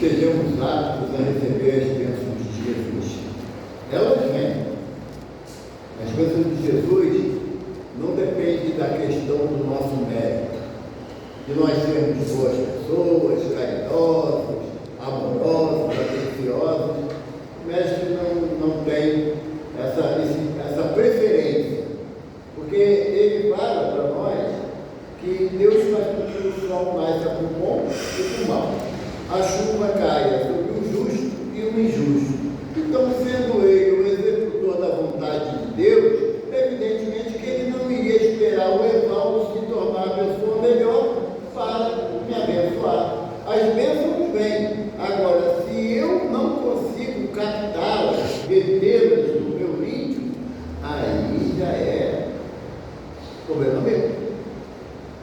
estejamos aptos a receber as bênçãos de Jesus. Elas vêm. As bênçãos de Jesus não dependem da questão do nosso mérito, de nós sermos boas pessoas, caridosos, amorosos, atenciosos. O mestre não tem essa preferência, porque ele fala para nós que Deus faz com que o sol nasça para o bom e para o mal. A chuva caia sobre o justo e o injusto. Então, sendo ele o executor da vontade de Deus, evidentemente que ele não iria esperar o Evaldo se tornar a pessoa melhor para me abençoar. As bênçãos vêm. Agora, se eu não consigo captá-las, retê-las no meu íntimo, aí já é problema meu.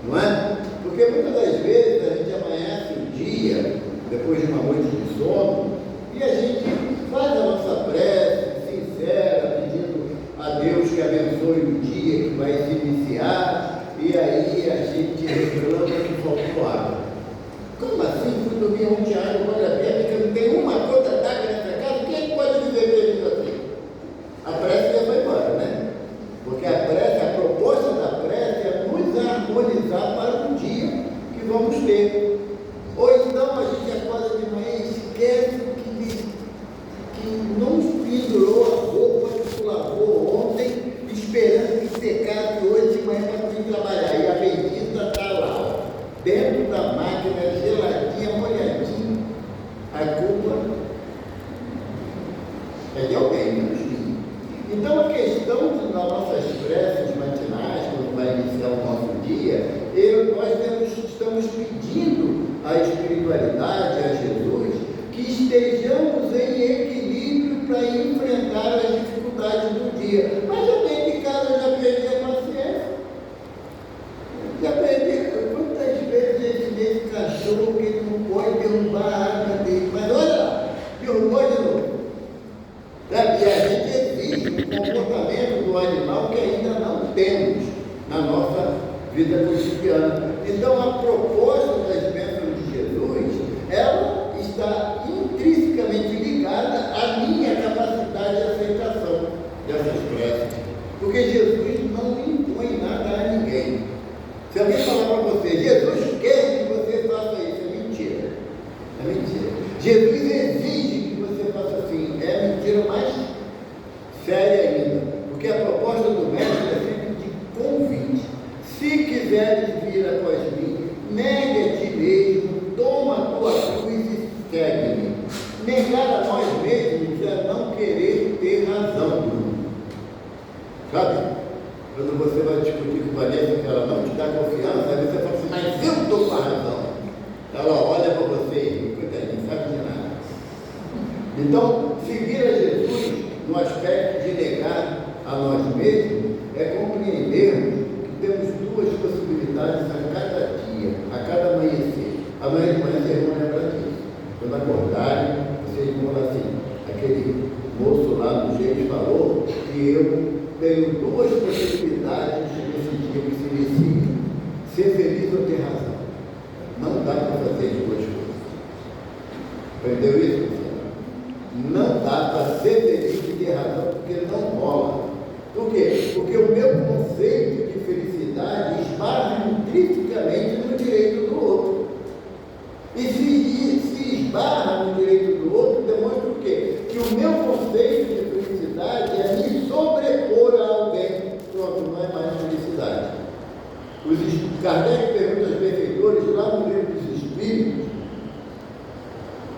Não é? Porque muitas das vezes a gente amanhece o dia, depois de uma noite de sono, e a gente faz a nossa prece sincera, pedindo a Deus que abençoe o dia que vai se iniciar, e aí a gente reclama que faltou água. Como assim? Fui dormir ontem, água, olha bem, que não tem uma gota d'água nessa casa, quem pode viver feliz assim? A prece já foi embora, né? Porque a prece, a proposta da prece é nos harmonizar para o dia que vamos ter. Ou então a gente acorda de manhã e esquece que não pendurou a roupa que lavou ontem, esperando que secasse hoje de manhã para vir trabalhar. E a bendita está lá, ó, dentro da máquina, geladinha, molhadinha. A culpa é de alguém, menos minha. Então a questão das nossas preces matinais, quando vai iniciar o nosso dia, nós estamos pedindo à espiritualidade, a Jesus, que estejamos em equilíbrio para enfrentar as dificuldades do dia. Mas eu tenho de casa, eu já perdi a paciência. Já perdi. Quantas vezes esse cachorro que ele não pode derrubar a arma dele? Mas olha lá, derrubou de novo. E a gente exige um comportamento do animal que ainda não temos na nossa vida cotidiana. Então, a proposta das bênçãos de Jesus, ela está intrinsecamente ligada à minha capacidade de aceitação dessas preces. Porque Jesus não impõe nada a ninguém. Se alguém falar para você, Jesus quer que você faça isso, é mentira. É mentira. Jesus exige que você faça assim, é mentira mais séria ainda. Porque a proposta do mestre é sempre de convite. Se quiseres vir após mim, negue a ti mesmo, toma a tua cruz e segue-me. Negar a nós mesmos é não querer ter razão, Bruno. Sabe? Quando você vai discutir com Vanessa, que ela não te dá confiança, aí você fala assim, mas eu estou com a razão. Ela olha para você, coitadinho, não sabe de nada. Então, seguir a Jesus no aspecto de negar a nós mesmos é compreendermos que temos duas possibilidades a cada dia, a cada amanhecer. Amanhã de manhã vocês vão lembrar disso. Quando acordarem, vocês vão falar assim, aquele moço lá do jeito falou que eu tenho duas possibilidades nesse dia que se inicia. Ser feliz ou ter razão. Não dá para fazer as duas coisas. Entendeu isso? Não dá para ser feliz e ter razão, porque não rola. Por quê? Porque o meu conceito de felicidade esbarra intrinsecamente no direito do outro. E se esbarra no direito do outro, demonstra o quê? Que o meu conceito de felicidade é me sobrepor a alguém. Pronto, não é mais felicidade. Kardec pergunta aos benfeitores lá no livro dos Espíritos.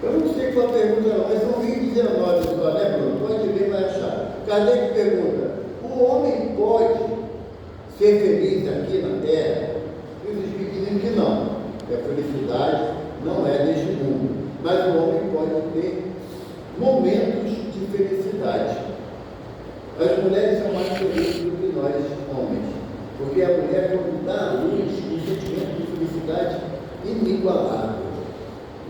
Eu não sei qual a pergunta não, mas são 19 só, né, Bruno? Pode ver e vai achar. Kardec pergunta, o homem pode ser feliz aqui na Terra? E os Espíritos dizem que não, que a felicidade não é deste mundo, mas o homem pode ter momentos de felicidade. As mulheres são mais felizes do que nós, homens, porque a mulher, quando dá à luz, um sentimento de felicidade inigualável.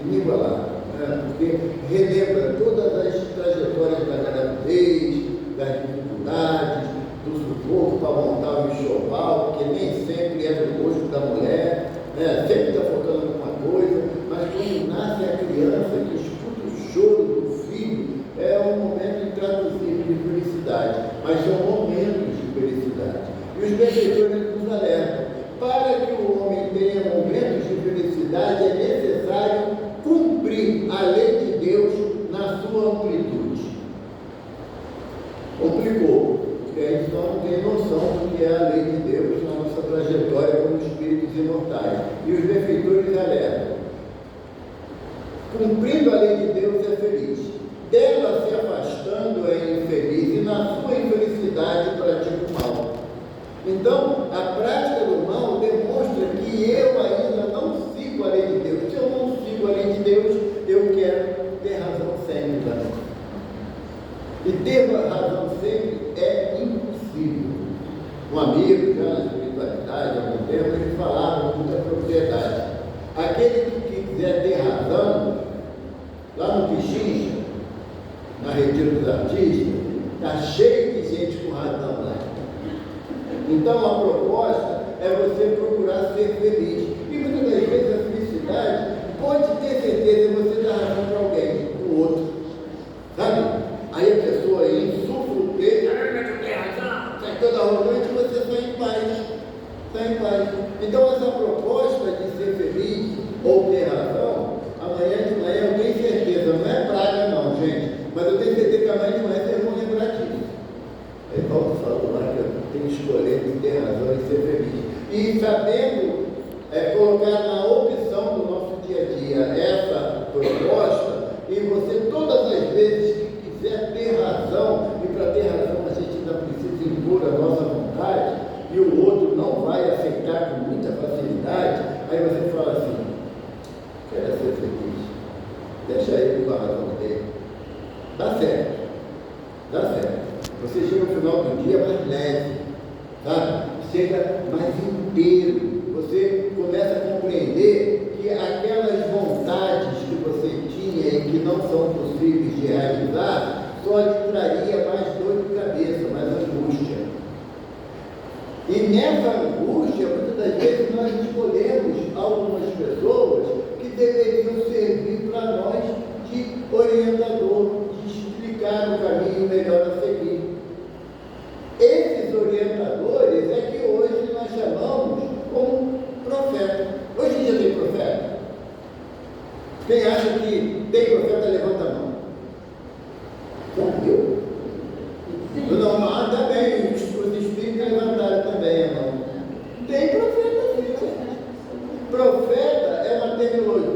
Inigualável. Porque relembra todas as trajetórias da gravidez, das dificuldades, do sufoco para montar o enxoval, que nem sempre é do gosto da mulher, sempre está focando em alguma coisa, mas quando nasce a criança, que benfeitores nos alertam. Para que o homem tenha momentos de felicidade, é necessário cumprir a lei de Deus na sua amplitude. Complicou, porque a gente não tem noção do que é a lei de Deus na nossa trajetória como espíritos imortais. E os benfeitores alertam. Cumprindo a lei de Deus é feliz. Dela se afastando é infeliz, e na sua infelicidade pratica o mal. Então, a prática do mal demonstra que eu ainda não sigo a lei de Deus. Se eu não sigo a lei de Deus, eu quero ter razão sempre também. E ter razão sempre é impossível. Um amigo, já na espiritualidade, há algum tempo, ele falava com muita propriedade. Aquele que quiser ter razão, lá no Pichincha, na Retiro dos Artistas, está cheio de gente com razão lá. Então a proposta é você procurar ser feliz. E muitas das vezes a felicidade pode ter certeza que você dá razão para alguém, para o outro. Sabe? Aí a pessoa insufla o peito, mas eu tenho razão, sai toda arrogante e você está em paz. Está em paz. Então essa proposta de ser feliz ou ter razão, amanhã de manhã eu tenho certeza, não é praga não, gente, mas eu tenho certeza que amanhã de manhã vocês vão lembrar disso. Aí Paulo falou lá que eu tenho que escolher de ter razão e ser feliz. E sabendo colocar na opção do nosso dia a dia essa proposta, e você todas as vezes que quiser ter razão, e para ter razão a gente ainda precisa impor a nossa vontade, e o outro não vai aceitar com muita facilidade, aí você fala assim, quero ser feliz, deixa ele com a razão dele. Dá certo, dá certo. Você chega no final do dia mais leve, sabe? Chega mais inteiro. Você começa a compreender que aquelas vontades que você tinha e que não são possíveis de realizar, só lhe traria mais dor de cabeça, mais angústia. E nessa angústia, muitas das vezes nós escolhemos algumas pessoas que deveriam servir para nós de orientador, de explicar o caminho melhor a seguir. Esses orientadores é que hoje nós chamamos como profeta. Hoje em dia tem profeta? Quem acha que tem profeta, levanta a mão. Então, eu? Não, também, os espíritos levantaram também a mão. Tem profeta, sim. Profeta é uma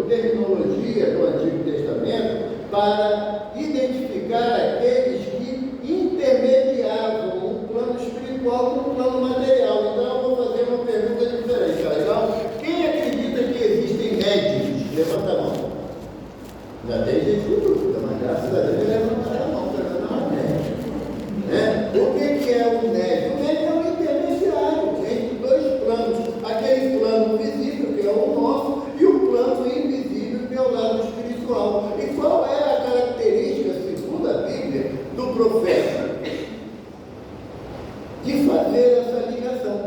terminologia do Antigo Testamento para identificar aqueles que intermediavam um plano espiritual com um plano material. Então, eu vou fazer uma pergunta diferente. Então, quem acredita que existem médicos? Levanta a mão. Já tem gente com dúvida, mas graças a Deus levantaram a mão para não é médico. O que é um médico? O médico é um intermediário entre dois planos. Aquele plano visível, que é o nosso, e o plano invisível, que é o lado espiritual. E qual é a característica, segundo a Bíblia, do profeta? De fazer essa ligação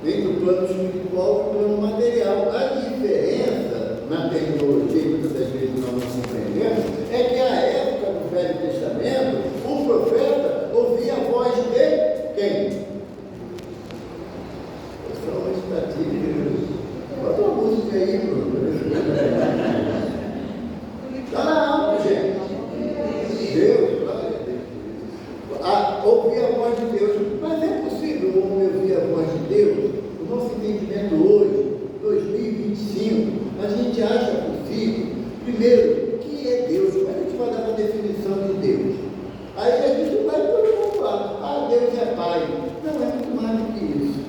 entre o plano espiritual e o plano material. A diferença na tecnologia, muitas das vezes nós não compreendemos, é que na época do Velho Testamento, o profeta ouvia a voz de quem? Pessoal, está tímido. Bota uma música aí, Bruno. Está na alma, gente. Deus, ouvir a voz de Deus. Mas é possível o homem ouvir a voz de Deus? O nosso entendimento hoje, 2025, a gente acha possível. Primeiro, o que é Deus? Como é que a gente vai dar uma definição de Deus? Aí a gente vai todo mundo falar, Deus é Pai. Não, é muito mais do que isso.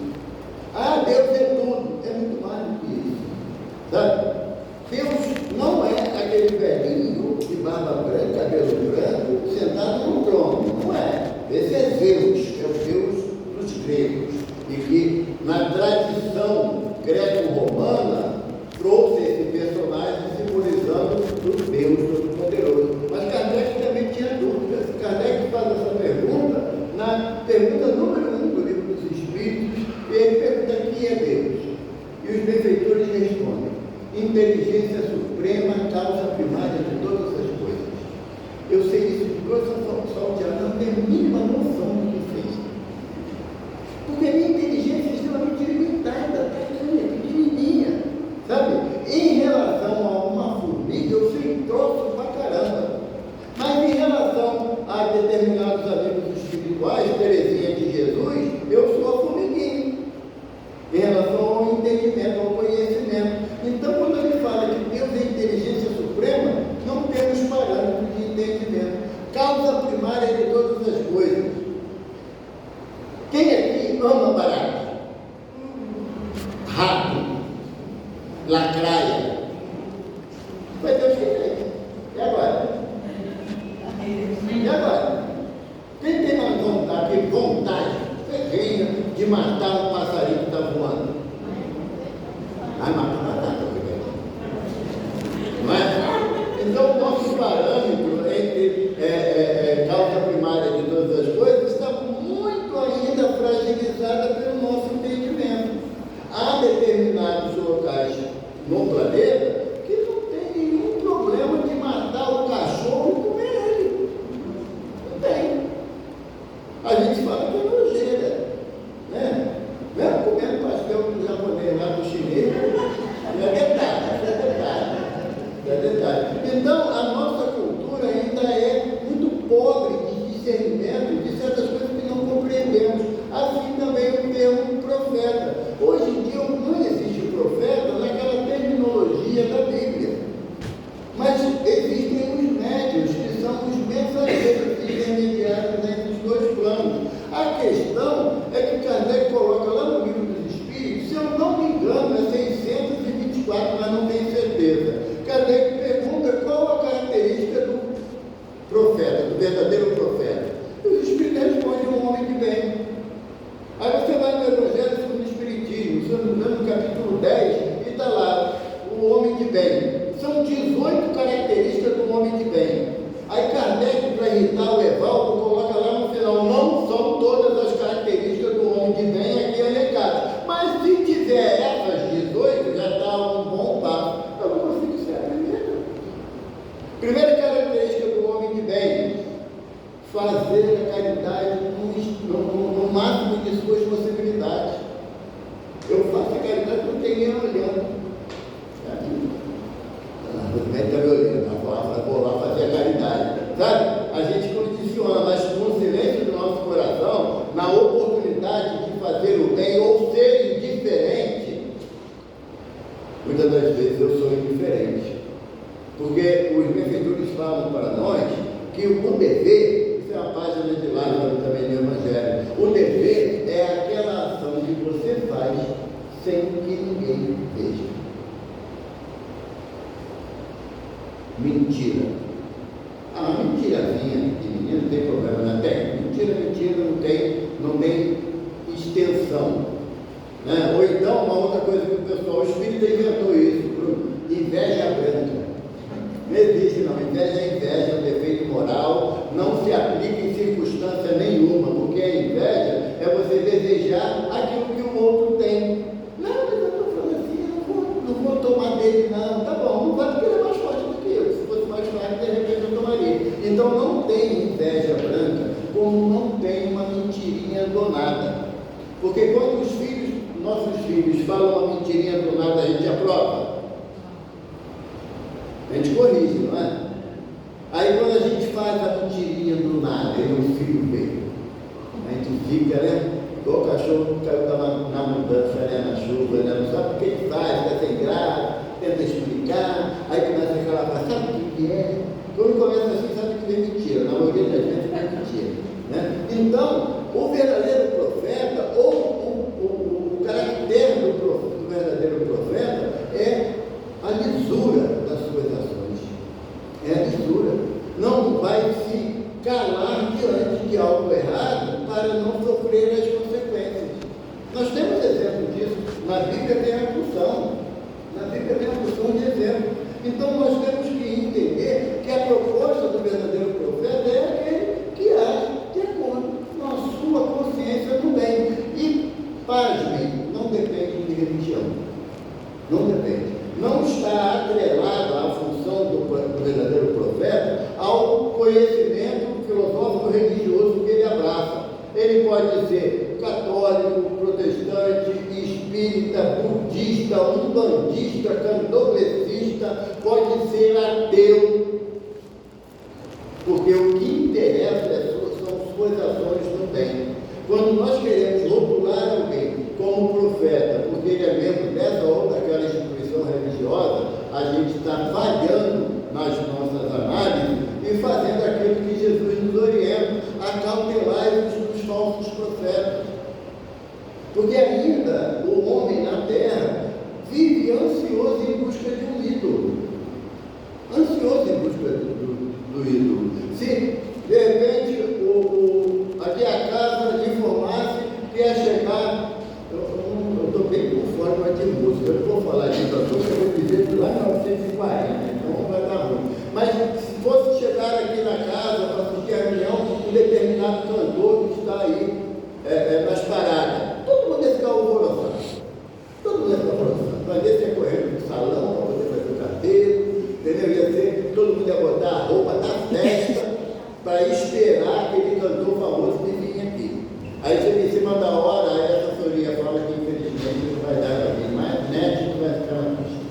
Deus é tudo. É muito mais do que isso. Sabe? Deus não é aquele velhinho de barba branca, cabelo branco, sentado num trono. Não é. Esse é Zeus, é o Deus dos gregos. E que na tradição greco-romana trouxe esse personagem simbolizando o Deus Todo-Poderoso. Mas Kardec também tinha Então, o nosso parâmetro entre causa primária de todas as coisas está muito ainda fragilizada pelo nosso entendimento. Há determinados locais no planeta que não tem nenhum problema de matar o cachorro e comer ele. Não tem. A gente fala que é nojeira, né? Mesmo comendo pastel do japonês lá do chinês, é detalhe. Então, a nossa cultura ainda é muito pobre de discernimento de certas coisas que não compreendemos. Assim também o termo profeta. Hoje em dia não existe profeta naquela terminologia da Bíblia. Mas existem os médios, que são os mensageiros intermediários entre os dois planos. A questão é que Kardec coloca lá no Livro dos Espíritos, se eu não me engano, é 624, mas não tenho certeza. Kardec pergunta qual a característica do profeta, do verdadeiro profeta. E os Espíritos respondem um homem de bem. Aí você vai no Evangelho segundo o Espiritismo, se eu não me engano, no capítulo 10, e está lá, o homem de bem. São 18 características do homem de bem. Aí Kardec, para irritar o Evaldo, coloca lá no final, não são todas as características do homem de bem aqui elencadas. Mas se tiver essas 18, já está um bom passo. Eu não consigo ser a primeira. Primeira característica do homem de bem: fazer a caridade no máximo de suas possibilidades. Eu faço a caridade porque não tem ninguém olhando. Está me olhando, vou lá fazer a caridade. Sabe? A gente condiciona, mas no silêncio do nosso coração, na oportunidade de fazer o bem ou ser indiferente, muitas das vezes eu sou indiferente. Porque os benfeitores falam para nós que o dever, isso é a página de Lázaro também no Evangelho, o dever é aquela ação que você faz sem que ninguém veja. Mentira. Ah, mentirazinha pequenininha, não tem problema, não tem. Mentira, não tem extensão. Né? Ou então, uma outra coisa que o pessoal, o espírita inventou isso, Bruno, inveja branca. Não existe não, inveja é um defeito moral, não se aplica em circunstância nenhuma, porque a inveja é você desejar aquilo que o outro tem. Não, eu estou falando assim, não vou tomar dele não, tá bom, não vai porque ele é mais forte do que eu, se fosse mais forte, de repente eu tomaria. Então não tem inveja branca, como não tem uma mentirinha donada. Porque quando os filhos, nossos filhos, falam uma mentirinha donada, a gente aprova. A gente corrige, não é? Aí quando a gente faz a mentirinha do nada, e o filho vê, a gente fica, né? O cachorro caiu na mudança, né? Na chuva, né? Não sabe o que ele faz, fica sem graça, tenta explicar, aí começa aquela frase, sabe o que é? Quando começa assim, sabe que vem mentira, na maioria das vezes vem mentira, né? Então, o verdadeiro profeta, ou o caractere do verdadeiro profeta é a lisura das suas ações. É a lisura. Não vai se calar diante de algo errado para não sofrer as consequências. Nós temos exemplo disso. Na Bíblia tem a função. Na Bíblia tem a função de exemplo. Então nós temos que entender que a proposta do verdadeiro profeta é aquele que age de acordo com a sua consciência do bem. E, pasmem, não depende de religião. Não depende. Não está atrelada à função do verdadeiro profeta ao conhecimento filosófico religioso que ele abraça. Ele pode ser católico, protestante, espírita, budista, umbandista, candomblessista, pode ser ateu, porque o que interessa são suas ações no bem. Quando nós queremos rotular alguém como profeta, porque ele é membro dessa ou daquela instituição religiosa, a gente está falhando nas nossas análises e fazendo aquilo que Jesus nos orienta, a cautelar os falsos profetas. Porque ainda o homem na terra vive ansioso em busca de um ídolo. Ansioso em busca do ídolo. Se de repente aqui a casa informasse que ia chegar, eu estou bem por fora de música, eu não vou falar disso, eu vou dizer lá em 1940, então vai dar ruim. Mas botar a roupa da festa para esperar aquele cantor famoso que vinha aqui. Aí chega em cima da hora, aí a assessoria fala que infelizmente não vai dar para vir mais, neto vai ficar na pista.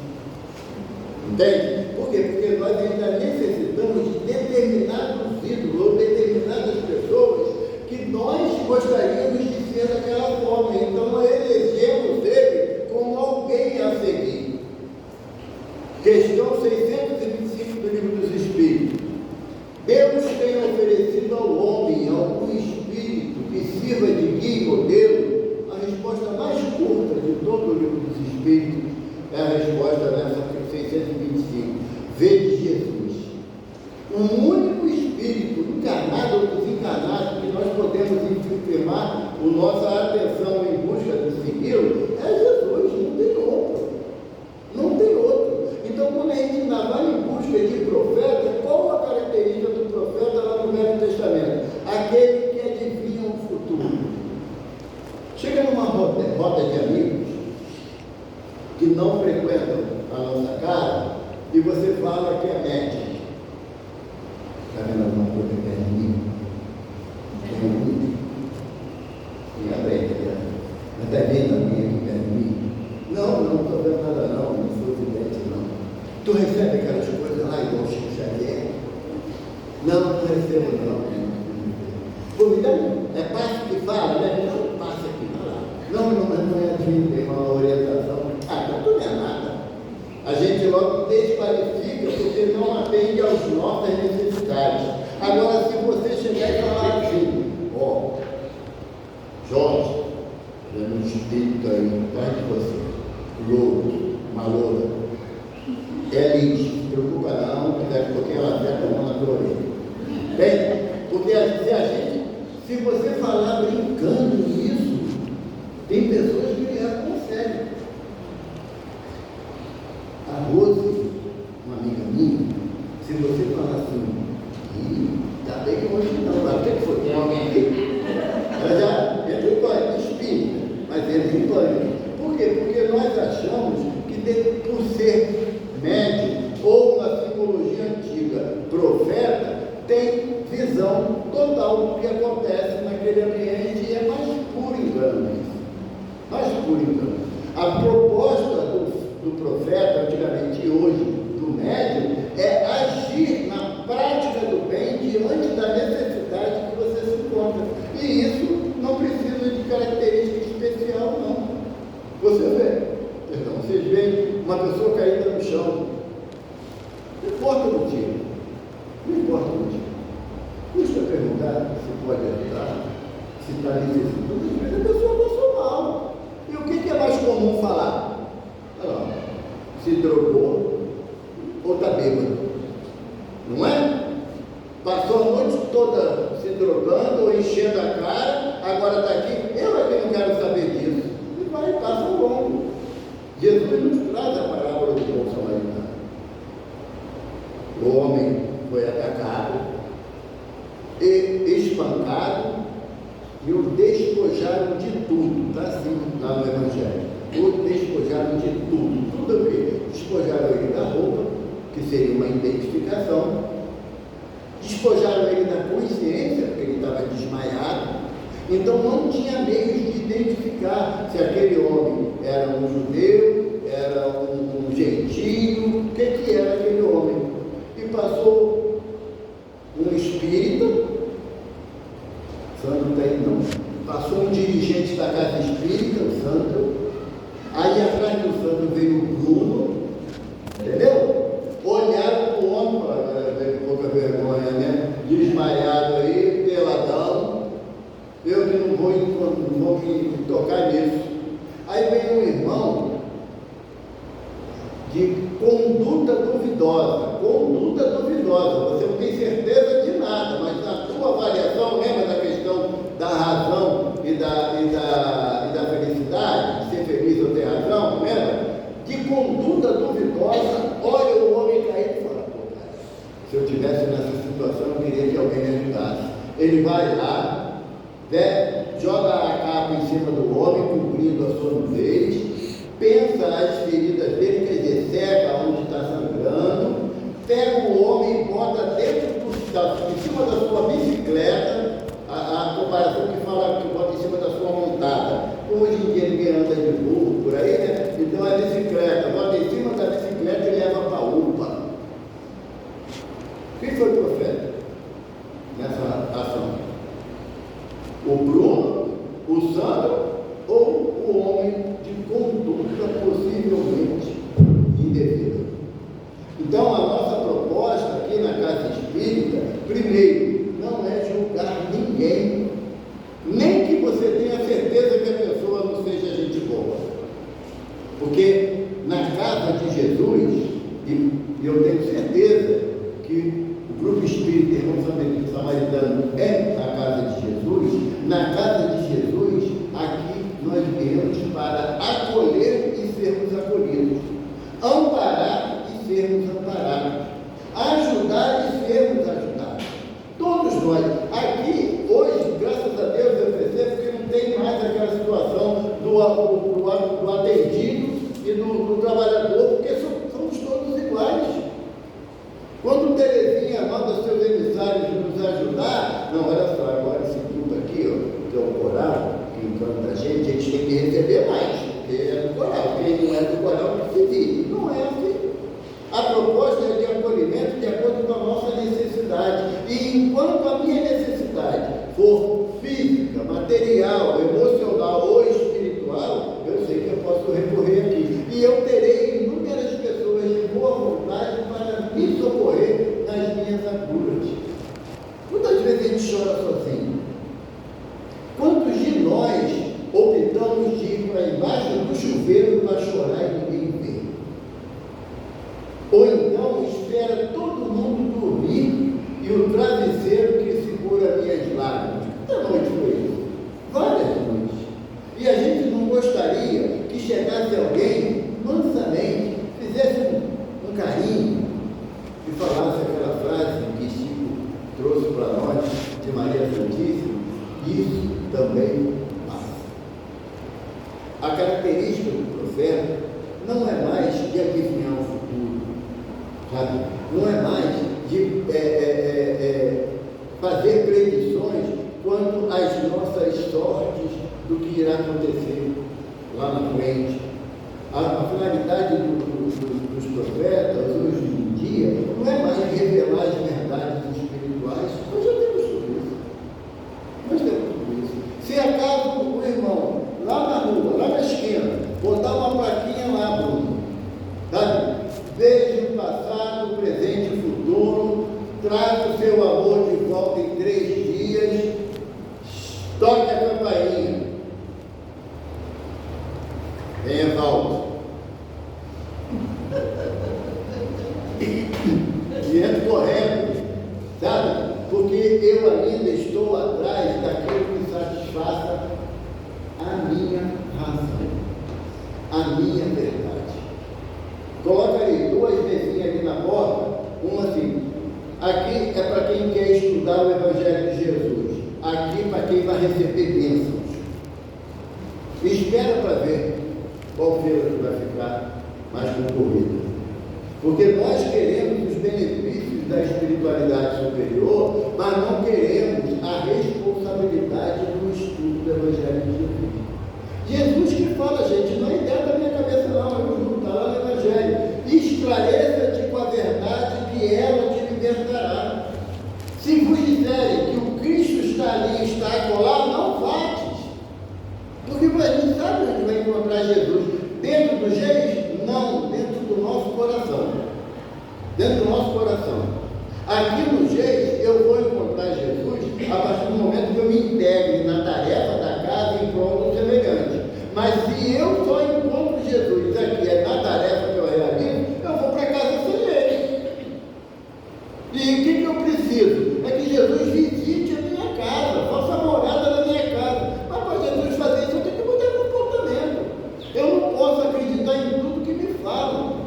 Entende? Por quê? Porque nós ainda necessitamos de determinados ídolos ou determinadas pessoas que nós gostaríamos de ser daquela forma. Então elegemos ele como alguém a seguir. Questão 625 do Livro dos Espíritos. Deus tem oferecido ao homem algum espírito que sirva de guia e modelo? A resposta mais curta de todo o Livro dos Espíritos é a resposta nessa 625. Vede Jesus. Um único espírito, encarnado ou desencarnado, que nós podemos firmar a nossa atenção em busca de segui-lo, é Jesus, não tem outro. Não tem outro. Então, quando a gente ainda vai em busca de profeta, qual a característica do profeta lá no Velho Testamento? Aquele que adivinha o futuro. Chega numa roda de amigos que não frequentam a nossa casa e você fala que é médico. Está vendo alguma coisa perto de mim? Tem muito. Minha frente, mas está vendo alguém aqui perto de mim? Não estou vendo nada não sou vidente não. Tu recebe aquelas coisas lá igual o Chico Xavier? Não recebo não. É passo que fala, né? Não, passa aqui, vai lá. Não é assim, tem uma orientação. Não tudo é nada. A gente logo desqualifica porque não atende às nossas necessidades. Agora, se você chegar e falar assim, Jorge, tem um espírito aí atrás de você, louro, uma loura, é lixo, não se preocupa não, porque ela acerta a mão na tua orelha. Bem, porque se você falar brincando nisso, tem pessoas que levam a sério. A Rose, uma amiga minha, se você falar assim, tá bem que hoje não, até que foi, tem alguém aqui, ela já entra em pânico, espírita, mas entra em pânico. Por quê? Porque nós achamos que por ser médium ou na psicologia antiga, profeta, tem visão total do que acontece naquele ambiente e é mais puro engano isso. Mais puro engano. A proposta do profeta, antigamente e hoje, do médium, é agir na prática do bem diante da necessidade que você se encontra. E isso não precisa de característica especial, não. Vocês veem uma pessoa caída no chão. Não importa o motivo. Não importa o motivo. Custa perguntar se pode ajudar, se está necessitando, mas a pessoa passou mal. E o que é mais comum falar? Se drogou ou está bêbado. Não é? Passou a noite toda se drogando ou enchendo a cara, agora está aqui. Eu é que não quero saber disso. E vai e passa longo. Jesus nos traz a parábola do bom samaritano. O homem foi atacado e espancado e o despojaram de tudo. Está assim lá no Evangelho. O despojaram de tudo. Tudo o quê? Despojaram ele da roupa, que seria uma identificação. Despojaram ele da consciência, porque ele estava desmaiado. Então não tinha meios de identificar se aquele homem era um judeu, era um gentio, o que era aquele homem. E passou um espírita, santo tem não, passou um dirigente da casa espírita, o santo, aí atrás do santo veio o Bruno, entendeu? Olharam para o homem, falaram, pouca vergonha, né? Desmaiado aí, peladão. Eu que não vou me tocar nisso. Aí vem um irmão de conduta duvidosa. Você não tem certeza de nada, mas na tua avaliação, lembra da questão da razão e da felicidade, de ser feliz ou ter razão, lembra? De conduta duvidosa, olha o homem cair e fala, se eu estivesse nessa situação, eu queria que alguém me ajudasse. Ele vai lá, joga a capa em cima do homem, cobrindo a sua nudez, pensa as feridas dele, quer dizer, seca onde está sangrando, pega o homem e bota na casa espírita, primeiro, não é julgar ninguém, nem que você tenha certeza que a pessoa não seja gente boa. Porque na casa de Jesus, e eu tenho certeza que o grupo espírita Irmão Samaritano é a casa de Jesus, na casa de Jesus, aqui nós viemos para acolher e sermos acolhidos, amparar e sermos amparados, ajudar e sermos ajudados. Todos nós, aqui, hoje, graças a Deus, eu percebo que não tem mais aquela situação do atendido e do trabalhador, porque somos todos iguais. Quando Terezinha manda seus emissários nos ajudar, não, olha só, agora esse grupo aqui, ó, que é o coral, que encanta a gente tem que receber mais, porque é do coral, quem não é do coral precisa ir. Não é assim. A proposta é de acolhimento de acordo com a nossa necessidade. E enquanto a minha necessidade for física, material, emocional ou espiritual, eu sei que eu posso recorrer aqui. E eu terei inúmeras pessoas de boa vontade para me socorrer nas minhas agudas. Quantas vezes a gente chora sozinho? Quantos de nós optamos de ir para embaixo do chuveiro para chorar e ninguém vê? Ou então espera todo mundo dormir e o travesseiro que segura minhas lágrimas? Quanta noite foi isso? Várias noites. E a gente não gostaria que chegasse alguém mansamente, fizesse um carinho e falasse aquela frase que Chico trouxe para nós de Maria Santíssima: isso também passa. A característica do profeta não é mais de adivinhar o futuro, sabe? Não é mais de fazer predições quanto às nossas sortes do que irá acontecer lá na frente. A finalidade dos profetas hoje em dia não é mais revelar as verdades espirituais. Nós já temos tudo isso. Nós temos tudo isso. Se acaso o irmão, lá na rua, lá na esquina, botar uma plaquinha lá, Bruno, sabe? Veja o passado, o presente e o futuro, traga o seu amor de volta em 3 dias, toque a campainha. Venha, volta. E é correto, sabe? Porque eu ainda estou atrás daquilo que satisfaça a minha razão, a minha verdade. Coloca aí 2 mesinhas ali na porta, uma assim. Aqui é para quem quer estudar o Evangelho de Jesus. Aqui para quem vai receber bênçãos. Espera para ver qual feira que vai ficar mais concorrida. Porque nós queremos os benefícios da espiritualidade superior, mas não queremos a responsabilidade do estudo do Evangelho de Jesus. Jesus que fala, gente, não é ideia da minha cabeça não, eu está lá no Evangelho. Esclareça-te com a verdade que ela te libertará. Se vos disserem que o Cristo está ali, está acolá, não vates. Porque a gente sabe onde vai encontrar Jesus. Dentro do jeito? Não, dentro do nosso coração. Dentro do nosso coração. Aqui no jeito, eu vou encontrar Jesus a partir do momento que eu me integre na tarefa da casa em prol do semelhante. Mas se eu só encontro Jesus aqui, é na tarefa que eu realizo, eu vou para casa sem ele. E o que eu preciso? É que Jesus visite a minha casa, faça a morada da minha casa. Mas para Jesus fazer isso, eu tenho que mudar comportamento. Eu não posso acreditar em tudo que me falam.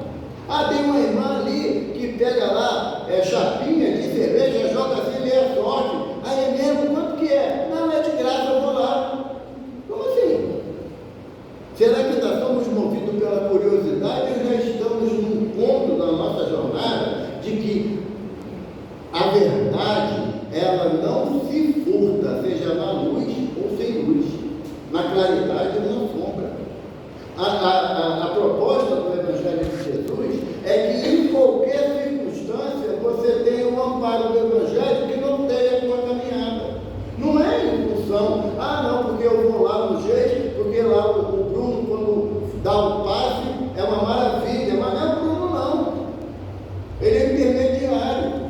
Tem uma irmã ali que pega lá chapinha de cerveja, joga assim, lê a sorte. Aí é mesmo, quanto que é? Não, é de graça, eu vou lá. Como assim? Será que ainda somos movidos pela curiosidade ou já estamos num ponto da nossa jornada de que a verdade, ela não se furta, seja na luz ou sem luz, na claridade ou na sombra? A proposta do Evangelho de Jesus é que em qualquer circunstância você tenha o amparo do Evangelho que não tenha a tua caminhada. Não é em função, não, porque eu vou lá no jeito, porque lá o Bruno, quando dá o passe, é uma maravilha, mas não é o Bruno não. Ele é intermediário.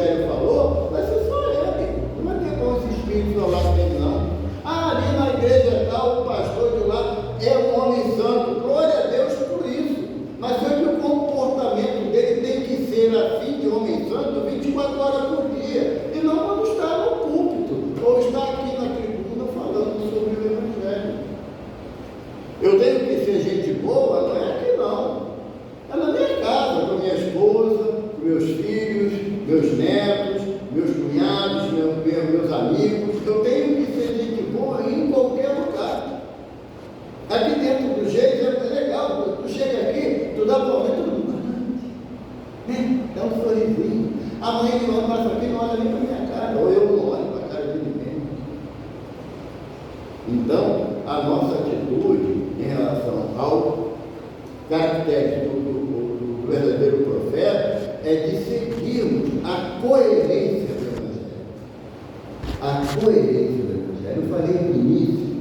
Evangelho falou, vai ser só ele. Não vai ter como esse Espírito falar com ele, não. Ah, ali na igreja tal, o pastor de lá é um homem santo. Glória a Deus por isso. Mas só que o comportamento dele tem que ser assim de homem santo 24 horas por dia. E não vamos estar no púlpito, ou estar aqui na tribuna falando sobre o Evangelho. Eu tenho que ser gente boa, não é aqui não. É na minha casa, com a minha esposa, com meus filhos, meus netos, meus cunhados, meus amigos. Eu tenho que ser gente boa em qualquer lugar. Aqui dentro do jeito é legal. Tu chega aqui, tu dá boa noite, todo mundo, né? Dá um sorrisinho. Amanhã de manhã passa aqui, não olha nem para minha cara, ou eu não olho para a cara de ninguém. Então, a nossa atitude em relação ao caractere do verdadeiro profeta é de seguirmos a coerência do Evangelho. A coerência do Evangelho. Eu falei no início,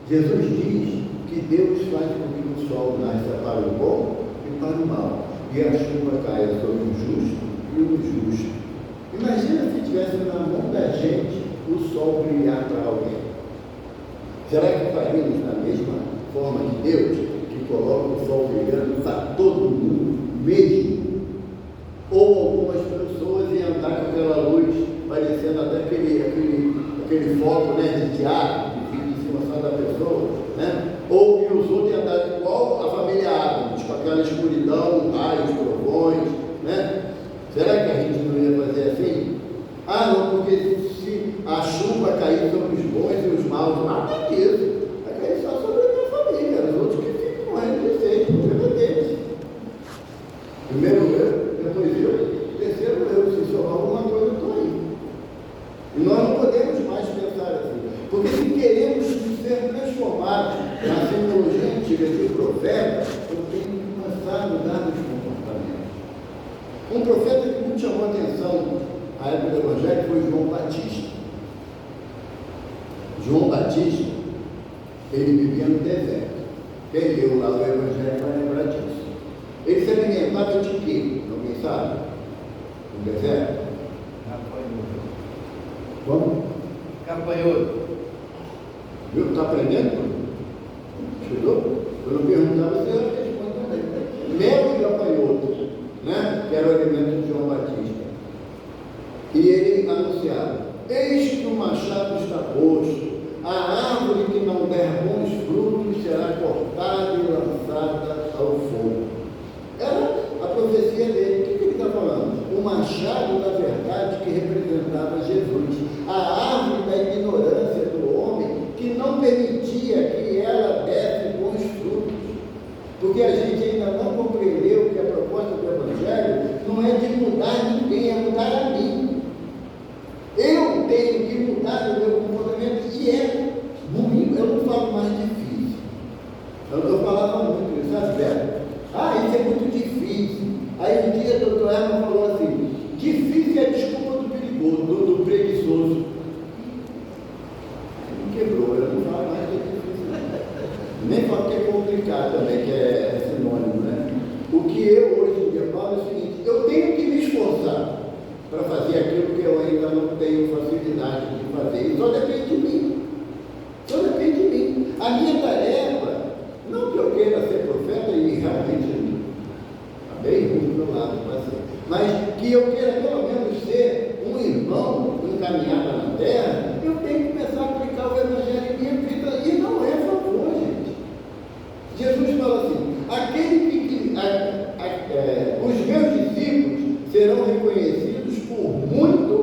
Jesus diz que Deus faz com que o sol nasça para o bom e para o mal, e a chuva caia sobre o justo e o injusto. Imagina se tivesse na mão da gente o sol brilhar para alguém. Será que faríamos da mesma forma de Deus, que coloca o sol brilhando para todo mundo mesmo? Ou algumas pessoas iam andar com aquela luz parecendo até aquele foco, né, de teatro, que fica em cima só da pessoa, né? Ou e os outros iam andar igual a família Adams, com aquela escuridão, raios, trovões, né? Será que a gente não ia fazer assim? Ah, não, porque se a chuva cair sobre os bons e os maus, nada disso. Vai cair só sobre a minha família, os outros que ficam morrendo de sede, o problema deles. Primeiro eu, depois eu, terceiro eu, se sobrar alguma coisa, eu estou aí. E nós não podemos mais pensar assim, porque se queremos ser transformados na simbologia antiga de profeta, eu tenho que começar a mudar os comportamentos. Um profeta que muito chamou a atenção a época do Evangelho foi João Batista. João Batista, ele vivia no deserto. Quem leu lá o Evangelho vai lembrar disso. Ele se alimentava de quê? Alguém sabe? No deserto? Gafanhoto. Como? Gafanhoto. Viu? Está aprendendo? Estudou? Eu não perguntava, você responde também. Mel e gafanhoto, né? Que era o alimento de João Batista. E ele anunciava: eis que o machado está posto, a árvore que não der bons frutos será cortada e lançada ao fogo. Era a profecia dele. O que ele está falando? O machado da verdade que representava Jesus, a árvore da ignorância do homem que não permitia que ela desse bons frutos. Porque a gente ainda não compreendeu que a proposta do Evangelho não é de mudar ninguém, é mudar a mim. Eu tenho que mudar o meu comportamento e é muito, eu não falo mais difícil. Eu falava muito isso, sabe, Beto? Ah, isso é muito difícil. Aí um dia o doutor Herman falou assim: difícil é a desculpa do perigoso, do preguiçoso. Aí me quebrou, eu não falo mais que é difícil. Nem falo que é complicado também, que é sinônimo, né? O que eu hoje em dia falo é o seguinte: eu tenho que me esforçar para fazer aquilo que eu ainda não tenho facilidade de fazer. E só depende de mim. Só depende de mim. A minha tarefa, não que eu queira ser profeta, e realmente está bem ruim do meu lado para ser, mas que eu queira pelo menos ser um irmão encaminhado na terra, eu tenho que começar a aplicar o Evangelho em minha vida. E não é favor, gente. Jesus fala assim: aquele que os meus discípulos serão reconhecidos por muito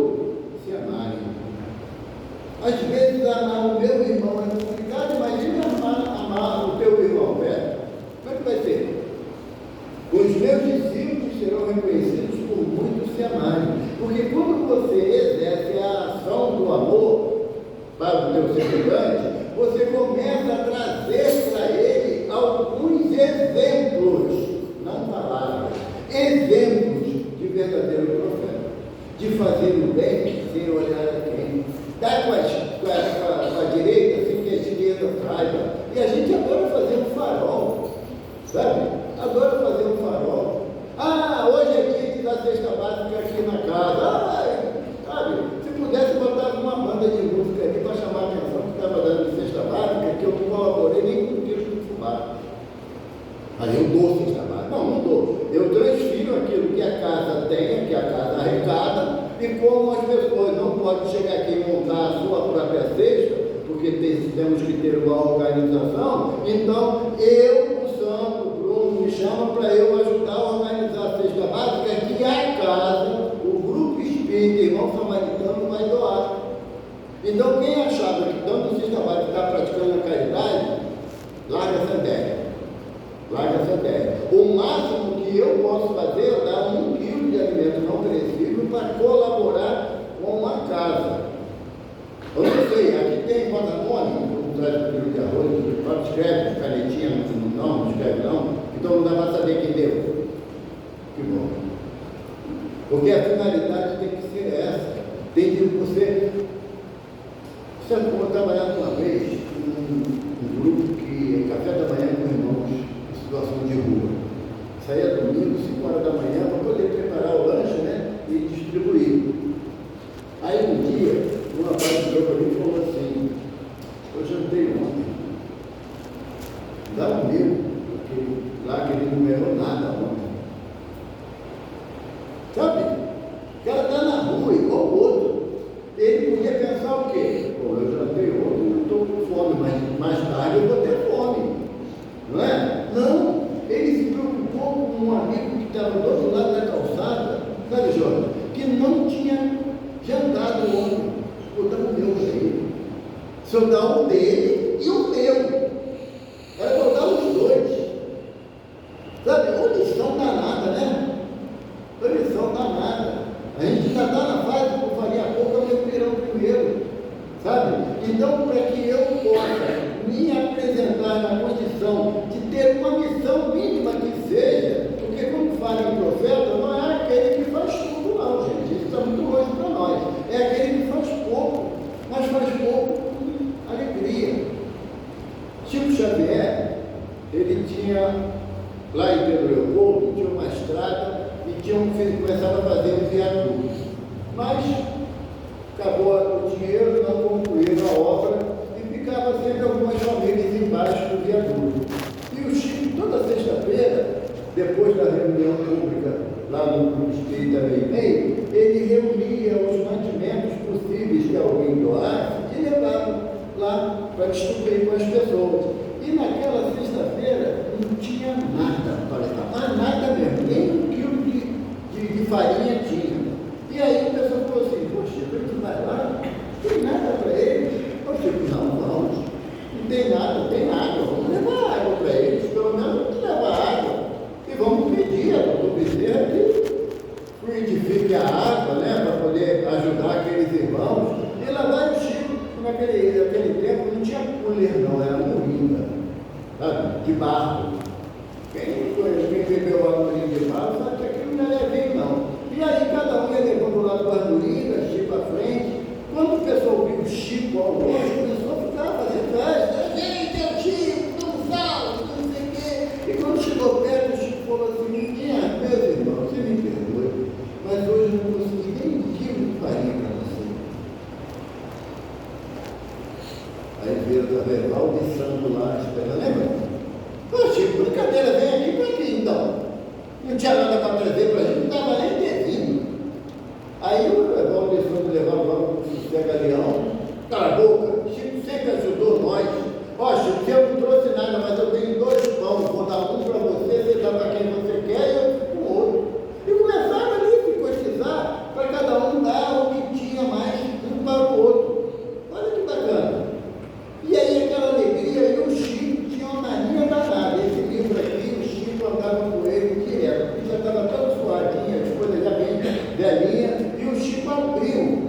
se amarem. Às vezes amar o meu irmão é complicado, imagina amar o teu irmão, velho. Como é que vai ser? Os meus discípulos serão reconhecidos por muito se amarem. Porque quando você exerce a ação do amor para o teu semelhante, você começa a trazer para ele alguns exemplos, não palavras, exemplos de verdadeiro profeta, de fazer o bem sem olhar a quem, dá com a direita sem que a esquerda saiba. E a gente adora fazer um farol, sabe? Adora fazer um farol. Ah, hoje é dia de dar cesta básica aqui na casa. Ah, eu dou cesta básica. Não dou. Eu transfiro aquilo que a casa tem, que a casa arrecada, e como as pessoas não podem chegar aqui e montar a sua própria cesta, porque temos que ter uma organização, então eu, o Santo, o Bruno, me chama para eu ajudar a organizar a cesta básica que a casa, o grupo espírita Irmão Samaritano vai doar. Então quem achava que dando cesta básica está praticando a caridade, larga essa ideia. Larga essa ideia. O máximo que eu posso fazer é dar 1 quilo de alimento não perecível para colaborar com a casa. Eu não sei, aqui tem Patagônia, como traz o quilo de arroz, não escreve, canetinha, não escreve não, então não dá para saber quem deu. Que bom. Porque a finalidade tem que ser essa. Tem que você. Sabe como eu trabalhava uma vez num grupo que é café da manhã com irmãos em situação de rua. Saía domingo, 5 horas da manhã, para poder preparar o lanche, né? E distribuir. Aí um dia, um rapaz virou para mim e falou assim: eu jantei ontem. Dá um meu, porque lá que ele não ganhou nada ontem. Sabe? O cara está na rua igual o outro. Ele podia pensar o quê? Pô, eu jantei ontem, não estou com fome, mas mais tarde eu vou ter fome. Não é? Não. Ele se preocupou com um amigo que estava do outro lado da calçada, sabe, Jorge? Que não tinha jantado ontem. Vou dar o meu para ele. Se eu dar o dele e o meu. Era para eu dar os dois. Sabe? Uma lição danada, né? Uma lição danada. A gente ainda está na fase que eu faria pouco, eu respirão primeiro. Sabe? Então, para que eu possa me apresentar na condição de ter uma missão mínima que seja, porque quando fala em profeta, não é aquele que faz tudo, não, gente. Isso está muito longe para nós. É aquele que faz pouco, mas faz pouco com alegria. Chico Xavier, ele tinha, lá em Pedro Leopoldo, tinha uma estrada e tinham começado a fazer um viaduto. Mas acabou o dinheiro, não concluíram a obra e ficava sempre algumas famílias embaixo do viaduto. E o Chico, toda sexta-feira, depois da reunião pública lá no Grupo Espírita Meio, ele reunia os mantimentos possíveis que alguém doasse e levava lá para distribuir com as pessoas. E naquela sexta-feira não tinha nada para levar, mas nada mesmo, nem 1 quilo de farinha tinha. E aí a pessoa falou assim: poxa, a gente vai lá, não tem nada para eles. Eu digo: não, vamos, não tem nada, vamos levar água para eles, pelo menos vamos levar água. E vamos pedir a doutor Bezerra que fluidifique a água, né, para poder ajudar aqueles irmãos. E lá vai o Chico, naquele tempo não tinha cooler, não, era moringa, sabe, de barro. Quem bebeu a moringa de barro sabe que aquilo não é levinho, não. E aí cada um ia levando lá do Arduringa, Chico à frente. Quando o pessoal viu o Chico ao longe, começou a ficar fazendo festa. Gente, é o Chico, estamos salvos, não sei o quê. E quando chegou perto, o Chico falou assim: meus irmãos, você me perdoe, mas hoje eu não consegui nem 1 quilo de farinha para você. Aí veio o Taberval de Santo lá, esperando, lembra? Ô Chico, brincadeira, vem aqui para aqui então. Não tinha nada para trazer para a gente, não estava nem terrível. Aí o Valdir Santos levava logo o Sossega Leão, cala a boca, Chico sempre ajudou nós. Ó Chico, eu não trouxe nada, mas eu tenho 2 pães, vou dar um para você dá para quem você quer e outro para o outro. E começaram ali a picotizar para cada um dar o que tinha mais um para o outro. Olha que bacana. E aí aquela alegria, e o Chico tinha uma mania danada. Esse livro aqui, o Chico andava com ele direto, porque já estava todo suadinho, as coisas já bem velhinha, e o Chico abriu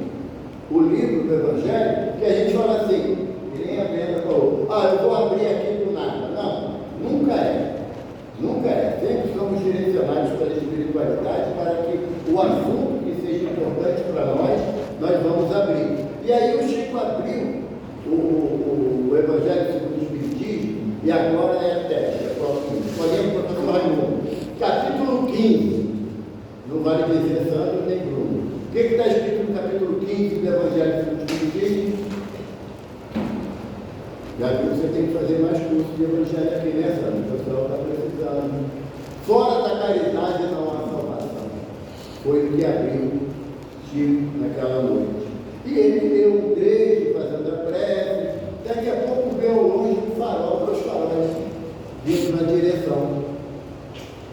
o livro do Evangelho, que a gente fala assim, que nem a Brenda falou: eu vou abrir aqui do nada. Não, nunca é. Nunca é. Sempre somos direcionados pela espiritualidade para que o assunto que seja importante para nós vamos abrir. E aí o Chico abriu o Evangelho segundo o Espiritismo, e agora é a teste. Escolhemos para o Raimundo, capítulo 15. Não vale dizer Sandro nem Bruno. O que está escrito no capítulo 15 do Evangelho segundo o Espiritismo? Já viu que você tem que fazer mais curso de Evangelho aqui, né, Sandro? O pessoal está precisando plano. Fora da caridade não há salvação. Foi o que abriu Chico naquela noite. E ele leu um trecho, fazendo a prece. Daqui a pouco veio ao longe um farol, dois faróis, vindo na direção.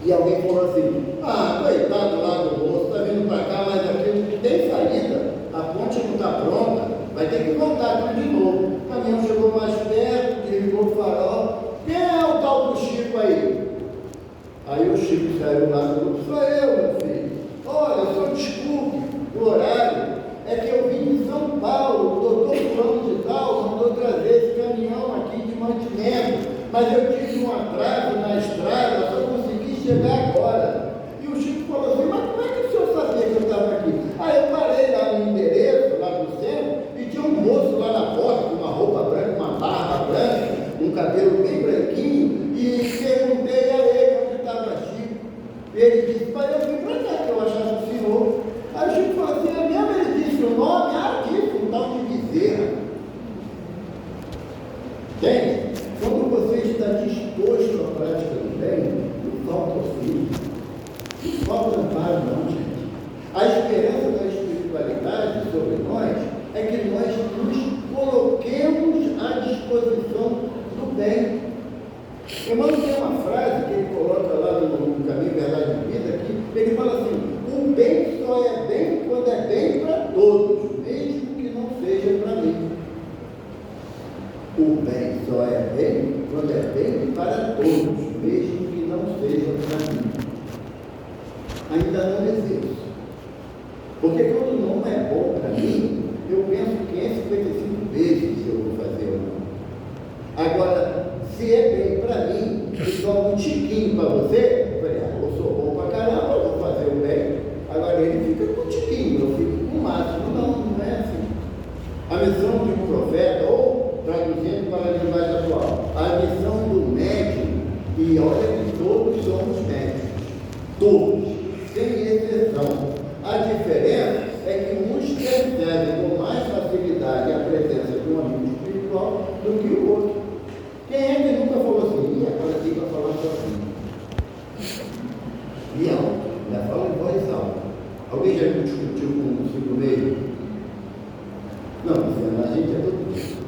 E alguém falou assim: coitado lá do moço, está vindo para cá, mas aqui não tem saída, a ponte não está pronta, vai ter que voltar tudo de novo. O caminhão chegou mais perto, desligou o farol. Quem é o tal do Chico aí? Aí o Chico saiu lá do grupo: sou eu, meu filho. Olha, só desculpe o horário, é que eu vim de São Paulo, o doutor fulano de tal mandou trazer esse caminhão aqui de mantimento, mas eu tive um atraso na estrada, só consegui chegar agora. E o Chico falou assim: mas como é que o senhor sabia que eu estava aqui? Aí eu parei lá no endereço, lá no centro, e tinha um moço lá na porta com uma roupa branca, uma barba branca, um cabelo bem branquinho, e perguntei a ele onde estava Chico. Ele disse: pai, eu vim para cá, que eu achava o senhor. Aí o Chico falou assim: é mesmo? Ele disse o nome, disse um tal de Bezerra. Entende? Quando você está disposto à prática do bem, não falta auxílio, não falta amparo, não, gente. A esperança da espiritualidade sobre nós é que nós nos coloquemos à disposição do bem. Emmanuel tem uma frase que ele coloca lá no Caminho, Verdade e Vida, que ele fala assim: o bem só é bem quando é bem para todos, mesmo que não seja para mim. O bem só é bem quando é bem para todos, mesmo que não seja para mim. Ainda não existe. Porque quando não é bom para mim, eu penso 555 vezes se eu vou fazer ou não. Agora, se é bem para mim e só um tiquinho para você, eu falei: eu sou bom para caramba, eu vou fazer o bem. Agora ele fica com um tiquinho, eu fico com o máximo. Não é assim. A missão de um profeta, ou traduzindo para a linguagem atual, a missão do médium, e olha que todos somos médicos, todos, sem exceção. A diferença é que uns percebem com mais facilidade a presença de um amigo espiritual do que o outro. Quem é que nunca falou assim: e agora aqui para falar sozinho? E alto, ainda fala em voz alta. Alguém já discutiu com o Chico meio? Não, a gente é todo mundo.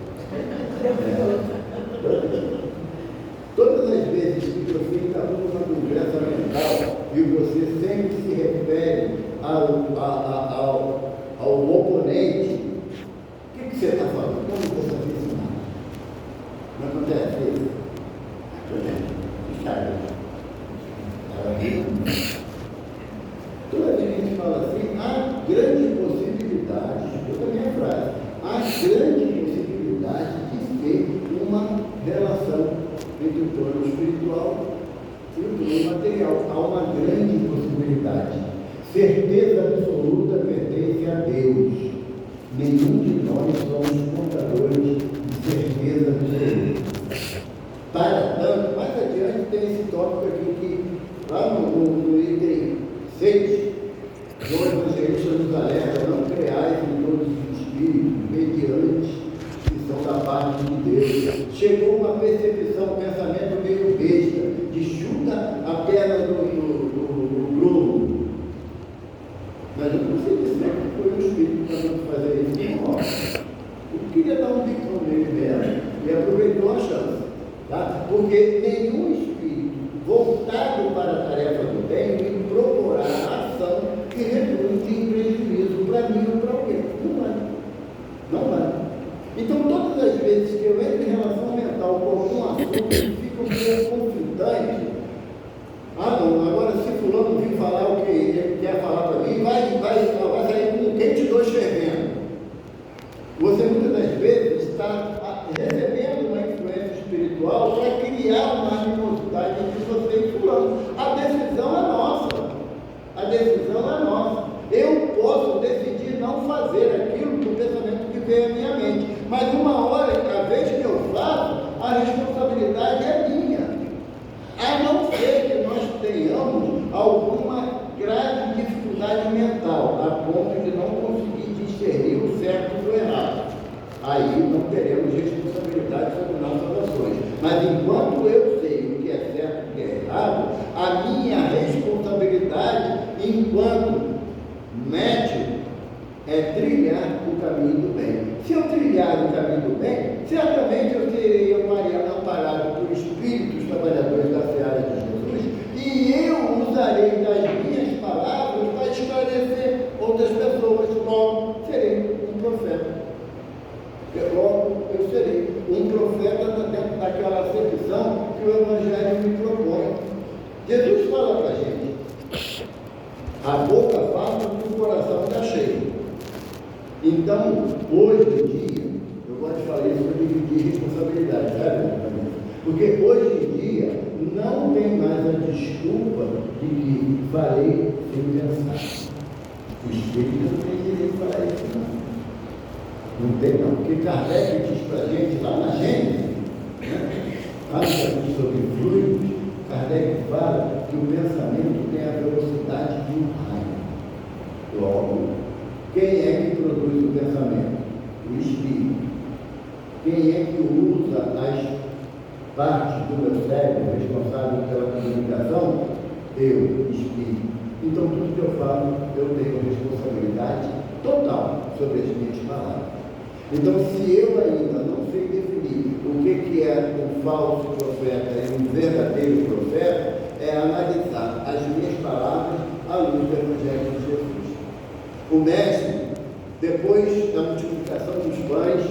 Todas as vezes que você está numa conversa mental e você sempre se refere ao oponente, o que você está falando? Como você está ensinando? Não acontece isso? Toda vez que a gente fala assim, há grande possibilidade, escuta a minha frase, há grande possibilidade de ter uma relação entre o plano espiritual e o plano material. Há uma grande possibilidade. Certeza absoluta pertence a Deus. Nenhum de nós somos portadores de certeza absoluta. Para tanto, mais adiante tem esse tópico aqui que, lá no item 6, o evangelista nos alerta: não creais em todos os espíritos mediantes que são da parte de Deus. Chegou uma percepção, um pensamento meio besta, de chuta a perna do Bruno. Mas eu não sei dizer que foi o Espírito que tentou fazer isso. Não, eu queria dar um bicão nele mesmo e aproveitou a chance. Tá? Porque nenhum espírito voltado para a tarefa do bem me proporá a ação que reduz em prejuízo para mim ou para alguém. Não vai. Não vai. Então, todas as vezes que eu entro em relação mental com algum assunto que fica um pouco conflitante, não, agora se fulano vir falar o que ele quer falar para mim, vai sair com um quente e dois fervendo. Você muitas das vezes está recebendo uma influência espiritual para criar uma animosidade entre você e fulano. A decisão é nossa. A decisão é nossa. Eu posso decidir não fazer aquilo do pensamento que veio à minha mente. Mas uma hora, a vez que eu faço, a responsabilidade é minha. A não ser que nós tenhamos alguma grave dificuldade mental, a ponto de não conseguir discernir o certo do errado. Aí não teremos responsabilidade sobre nossas ações. Mas enquanto eu sei o que é certo e o que é errado, enquanto médium, é trilhar o caminho do bem. Se eu trilhar o caminho do bem, certamente eu serei amparado por espíritos trabalhadores da seara de Jesus, e eu usarei das minhas palavras para esclarecer outras pessoas. Logo, serei um profeta. Logo, eu serei um profeta dentro daquela acepção que o Evangelho me propõe. Jesus fala para a gente: a boca fala porque o coração está cheio. Então, hoje em dia, eu gosto de falar isso para dividir responsabilidade, sabe? Porque hoje em dia não tem mais a desculpa de que falei sem pensar. O Espírito não tem direito de falar isso, não. Não tem, não. Porque Kardec diz para a gente, lá na Gênesis, lá no capítulo sobre fluidos, Kardec fala que o pensamento tem a velocidade de um raio. Logo, quem é que produz o pensamento? O Espírito. Quem é que usa as partes do meu cérebro responsável pela comunicação? Eu, Espírito. Então, tudo que eu falo, eu tenho responsabilidade total sobre as minhas palavras. Então, se eu ainda não sei definir o que é um falso profeta e um verdadeiro profeta, é analisar as minhas palavras à luz do Evangelho de Jesus. O mestre, depois da multiplicação dos pães,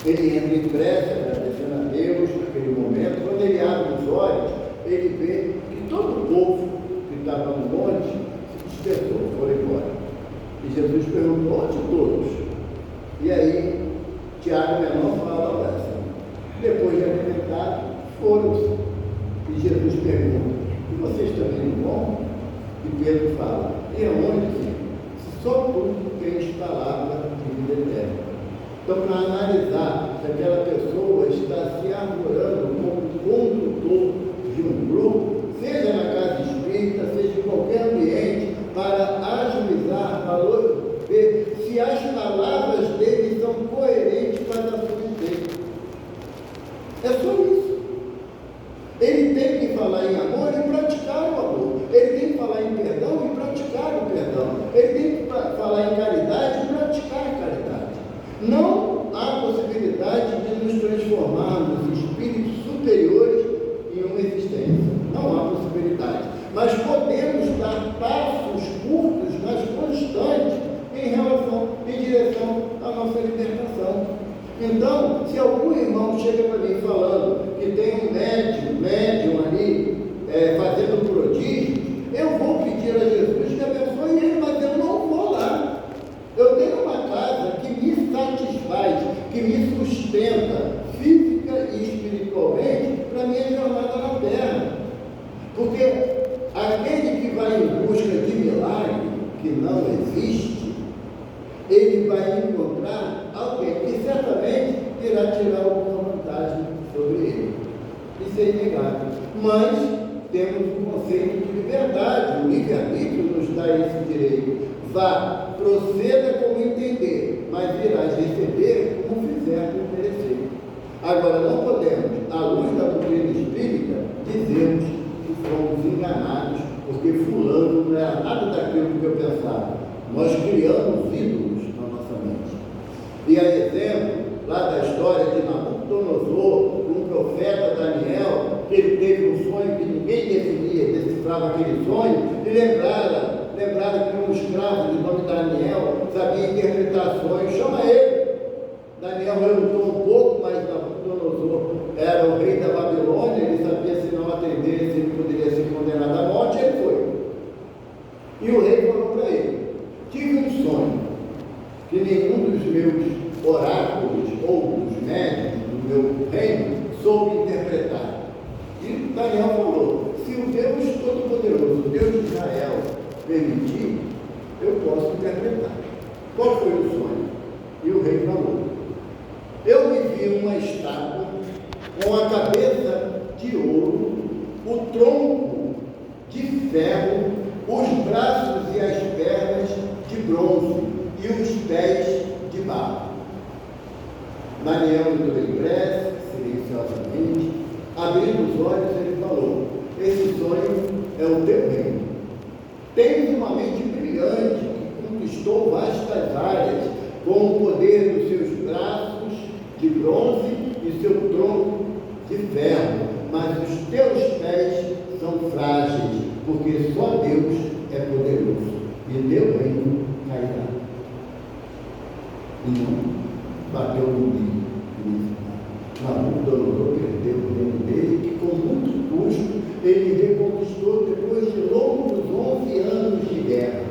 ele entra em prece, agradecendo a Deus naquele momento. Quando ele abre os olhos, ele vê que todo o povo que estava no monte se dispersou, foi embora. E Jesus perguntou: onde todos? E aí, Tiago, meu irmão, fala a oração. Depois de alimentado, foram-se. E Jesus pergunta: e vocês também não vão? E Pedro fala: e aonde, Senhor? Se só tu tens palavra de vida eterna. Então, para analisar se aquela pessoa está se arvorando como condutor de um grupo, seja na casa espírita, seja em qualquer ambiente, para ajuizar valor, ver se as palavras dele são coerentes com as ações dele. É só isso. Ele tem que falar em amor e praticar o amor. Ele tem que falar em perdão e praticar o perdão. Ele tem que falar em caridade e praticar a caridade. Não há possibilidade de nos transformarmos em espíritos superiores em uma existência. Não há possibilidade. Mas podemos dar passos curtos, mas constantes, em direção à nossa libertação. Então, se algum irmão chega para mim falando que tem um médium ali fazendo prodígio, eu vou pedir a Jesus que abençoe ele, mas eu não vou lá. Eu tenho uma casa que me satisfaz, que me sustenta física e espiritualmente para a minha jornada na Terra. Porque aquele que vai em busca de milagre, que não existe, ele vai encontrar alguém que certamente irá tirar alguma vantagem sobre ele. Isso é inegável. Mas temos um conceito de liberdade. O livre-arbítrio nos dá esse direito. Vá, proceda como entender, mas irás receber como fizer por merecer. Agora, não podemos, à luz da doutrina espírita, dizermos que fomos enganados, porque fulano não era nada daquilo que eu pensava. Nós criamos ídolos na nossa mente. E a exemplo, lá da história de Nabucodonosor, um profeta Daniel, que ele teve um sonho que ninguém definia, decifrava aquele sonho, e lembraram que um escravo de nome Daniel sabia interpretar sonhos, chama ele. Daniel relutou um pouco, mas Nabucodonosor era o rei da Babilônia, ele sabia se não atendesse, ele poderia ser condenado à morte, ele foi. E o rei falou para ele: tive um sonho que nenhum dos meus oráculos ou dos médicos do meu reino soube interpretar. E Daniel falou: se o Deus Todo-Poderoso, o Deus de Israel, permitir, eu posso interpretar. Qual foi o sonho? E o rei falou: eu me vi uma estátua com a cabeça de ouro, o tronco de ferro, os braços e as pernas de bronze e os pés de barro. Daniel entrou em prece, silenciosamente, abrindo os olhos, ele falou: esse sonho é o teu reino. Tens uma mente brilhante, que conquistou vastas áreas, com o poder dos seus braços de bronze e seu tronco de ferro, mas os teus pés são frágeis, porque só Deus é poderoso, e teu reino cairá. E não bateu no milho. Nabucodonosor perdeu o reino dele, que com muito custo ele reconquistou depois de longos 11 anos de guerra.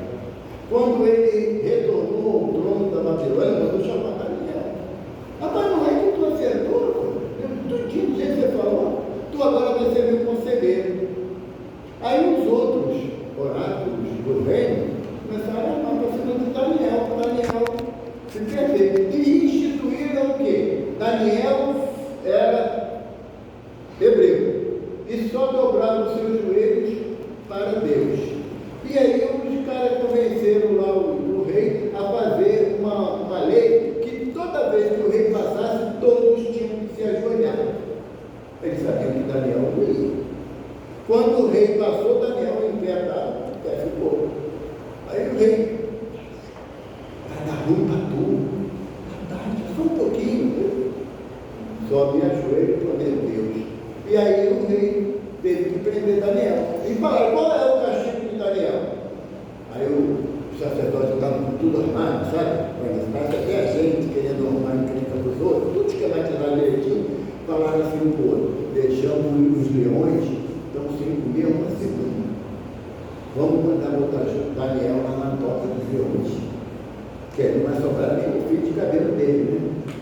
Quando ele retornou ao trono da Babilônia, mandou chamar Daniel. Rapaz, não é que tu acertou? Tudinho do jeito que você falou, tu agora vai ser meu conselheiro. Aí os outros oráculos do reino começaram a amar para cima de Daniel. Daniel se perder. E instituíram o quê? Daniel era hebreu e só dobraram os seus joelhos para Deus. E aí os caras convenceram lá o rei a fazer uma lei que toda vez que o rei passasse, todos tinham que se ajoelhar. Eles sabiam que Daniel não ia. Quando o rei passou, Daniel em pé ficou. Aí o rei, vai dar ruim para tu. Só um pouquinho, só me ajoelho para meu Deus. E aí o rei teve que prender Daniel. E falaram, qual é o castigo de Daniel? Aí o sacerdote estava com tudo armado, sabe? Mas até a gente querendo arrumar encrenca dos outros, tudo esquematizado direitinho, falaram assim um pro outro, deixamos os leões, estão sem comer uma semana. Vamos mandar botar Daniel lá na toca dos leões. Que não vai sobrar nem o fio de cabelo dele, né?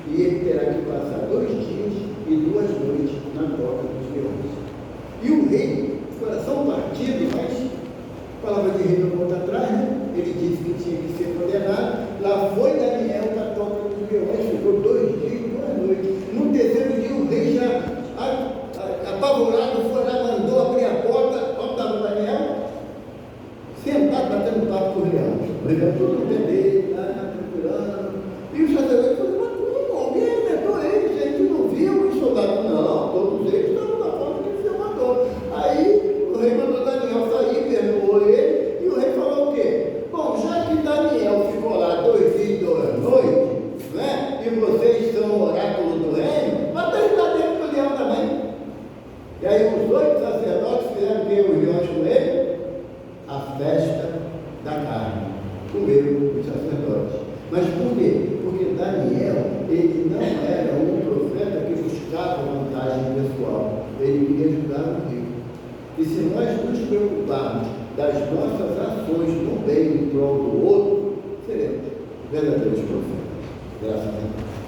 E ele terá que passar 2 dias e 2 noites na toca dos leões. E o rei, coração partido, mas falava de rei não volta atrás, né? Ele disse que tinha que ser condenado. Lá foi Daniel para a toca dos leões, ficou 2 dias e 2 noites. No terceiro dia o rei já apavorado foi lá, mandou abrir a porta. Onde estava o Daniel? Sentado, batendo papo com os leões. O leão todo no pé dele, lá, procurando. E o sacerdote falou, mas como? Alguém alimentou eles? A gente não viu os soldados? Não, todos eles estavam na porta que o Senhor mandou. Aí o rei mandou Daniel sair, perdoou ele, e o rei falou o quê? Bom, já que Daniel ficou lá 2 dias e 2 noites, né? E vocês são o oráculo do reino, mata ele lá dentro do leão também. E aí os 8 sacerdotes fizeram o quê? Os leões com ele? A festa da carne. Comeram os sacerdotes. Mas por quê? Porque Daniel, ele não era um profeta que buscava vantagem pessoal. Ele queria ajudar o rei. E se nós nos preocuparmos das nossas ações no bem em prol do outro, seremos verdadeiros profetas. Graças a Deus.